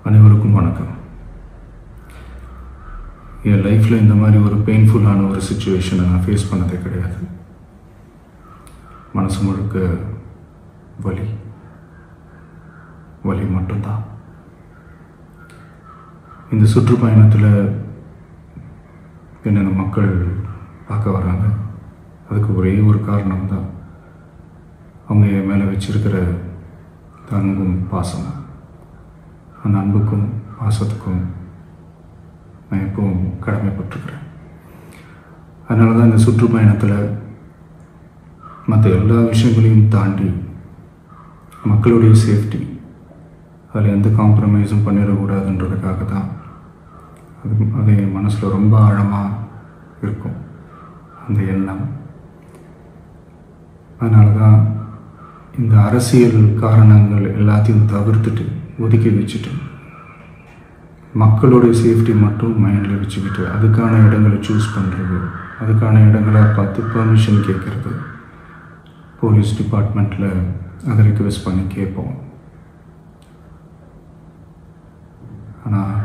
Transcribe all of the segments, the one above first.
அனைவருக்கும் வணக்கம். என் லைஃப்பில் இந்த மாதிரி ஒரு பெயின்ஃபுல்லான ஒரு சுச்சுவேஷனை நான் ஃபேஸ் பண்ணதே கிடையாது. மனசு முழுக்க வலி மட்டும்தான். இந்த சுற்றுப்பயணத்தில் என்னென்ன மக்கள் பார்க்க வராங்க, அதுக்கு ஒரே ஒரு காரணம் தான், அவங்க என் மேலே வச்சிருக்கிற அன்பும் பாசமும். அந்த அன்புக்கும் பாசத்துக்கும் நான் எப்பவும் கடமைப்பட்டிருக்கிறேன். அதனால தான் இந்த சுற்றுப்பயணத்தில் மற்ற எல்லா விஷயங்களையும் தாண்டி மக்களுடைய சேஃப்டி, அதில் எந்த காம்ப்ரமைஸும் பண்ணிடக்கூடாதுன்றதுக்காக தான் அது என் மனசில் ரொம்ப ஆழமாக இருக்கும் அந்த எண்ணம். அதனால தான் இந்த அரசியல் காரணங்கள் எல்லாத்தையும் தவிர்த்துட்டு ஒதுக்கி வச்சுட்டு மக்களுடைய சேஃப்டி மட்டும் மைண்டில் வச்சுக்கிட்டு அதுக்கான இடங்களை சூஸ் பண்ணுறது, அதுக்கான இடங்களை பார்த்து பெர்மிஷன் கேட்குறது, போலீஸ் டிபார்ட்மெண்ட்டில் அதை ரிக்வெஸ்ட் பண்ணி கேட்போம். ஆனால்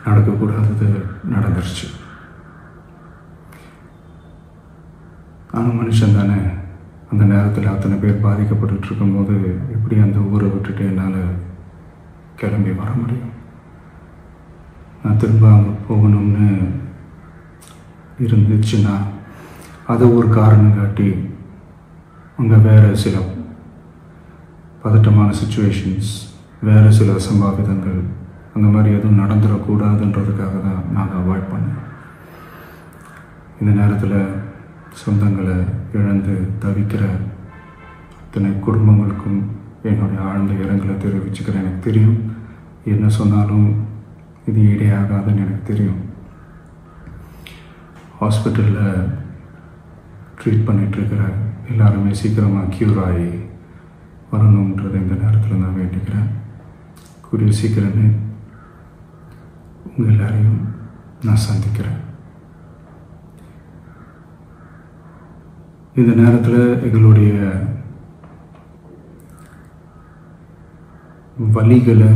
நடக்கக்கூடாதது நடந்துருச்சு. நானும் மனுஷன் தானே. அந்த நேரத்தில் அத்தனை பேர் பாதிக்கப்பட்டு இருக்கும்போது எப்படி அந்த ஊரை விட்டுட்டு என்னால் கிளம்பி வர முடியும்? நான் திரும்ப அங்கே போகணும்னு இருந்துச்சுன்னா அதை ஒரு காரணம் காட்டி அங்கே வேறு சில பதட்டமான சுச்சுவேஷன்ஸ், வேறு சில அசம்பாவிதங்கள், அந்த மாதிரி எதுவும் நடந்துடக்கூடாதுன்றதுக்காக தான் நான் அவாய்ட் பண்ணேன். இந்த நேரத்தில் சொந்தங்களை இழந்து தவிக்கிற அத்தனை குடும்பங்களுக்கும் என்னுடைய ஆழ்ந்த இரங்கலை தெரிவிச்சுக்கிறேன். எனக்கு தெரியும், என்ன சொன்னாலும் இது ஈடேயாகாதுன்னு எனக்கு தெரியும். ஹாஸ்பிட்டலில் ட்ரீட் பண்ணிகிட்ருக்கிற எல்லாருமே சீக்கிரமாக க்யூர் ஆகி வரணுன்றதை இந்த நேரத்தில் நான் வேண்டிக்கிறேன். கூடிய சீக்கிரமே உங்கள் எல்லாரையும் நான் சந்திக்கிறேன். இந்த நேரத்தில் எங்களுடைய வலிகளை,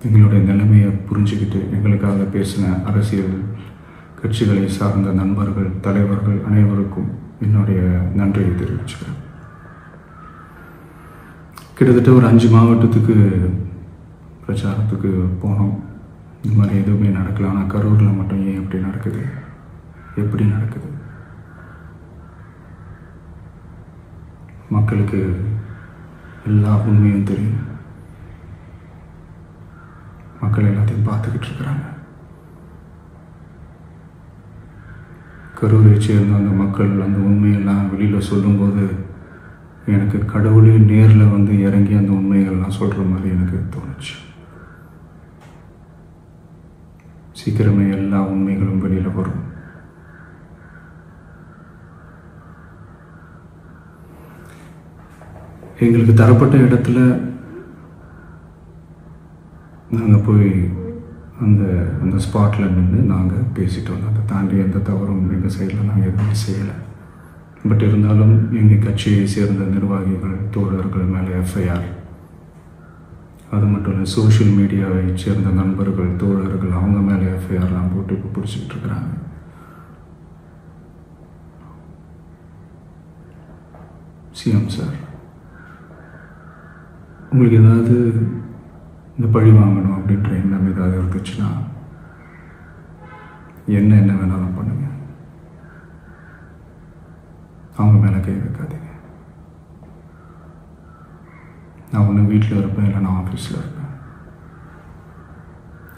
எங்களுடைய நிலைமையை புரிஞ்சுக்கிட்டு எங்களுக்காக பேசின அரசியல் கட்சிகளை சார்ந்த நண்பர்கள், தலைவர்கள் அனைவருக்கும் என்னுடைய நன்றியை தெரிவிச்சுக்கிறேன். கிட்டத்தட்ட ஒரு 5 மாவட்டத்துக்கு பிரச்சாரத்துக்கு போனோம். இந்த மாதிரி எதுவுமே நடக்கல. ஆனால் கரூரில் மட்டும் ஏன் எப்படி நடக்குது? எப்படி நடக்குது? மக்களுக்கு எல்லா உண்மையும் தெரியும். மக்கள் எல்லாத்தையும் பார்த்துக்கிட்டு இருக்கிறாங்க. கரூரை சேர்ந்த அந்த மக்கள் அந்த உண்மையெல்லாம் வெளியில் சொல்லும்போது எனக்கு கடவுளே நேரில் வந்து இறங்கி அந்த உண்மைகள்லாம் சொல்கிற மாதிரி எனக்கு தோணுச்சு. சீக்கிரமே எல்லா உண்மைகளும் வெளியில் வரும். எங்களுக்கு தரப்பட்ட இடத்துல நாங்கள் போய் அந்த ஸ்பாட்டில் நின்று நாங்கள் பேசிட்டு வந்தோம். அதை தாண்டி எந்த தவறும் எங்கள் சைடில் நாங்கள் எதுவுமே செய்யலை. பட் இருந்தாலும் எங்கள் கட்சியை சேர்ந்த நிர்வாகிகள், தோழர்கள் மேலே எஃப்ஐஆர், அது மட்டும் இல்லை சோஷியல் மீடியாவை சேர்ந்த நண்பர்கள், தோழர்கள், அவங்க மேலே எஃப்ஐஆர்லாம் போட்டு இப்போ பிடிச்சிக்கிட்டு இருக்கிறாங்க. சிஎம் சார், உங்களுக்கு ஏதாவது இந்த பழி வாங்கணும் அப்படின்ற எண்ணம் ஏதாவது இருந்துச்சுன்னா என்ன வேணாலும் பண்ணுங்க. அவங்க மேலே கை வைக்காதீங்க. நான் ஒன்று வீட்டில் இருப்பேன், இல்லை நான் ஆஃபீஸில் இருப்பேன்.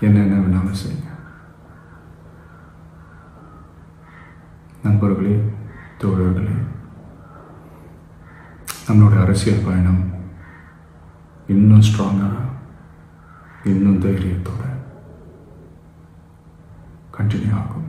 என்ன வேணாலும் செய்யுங்க. நண்பர்களே, தோழர்களே, நம்மளுடைய அரசியல் பயணம் இன்னும் ஸ்ட்ராங்காக, இன்னும் தைரியத்தோட கண்டினியூ ஆகும்.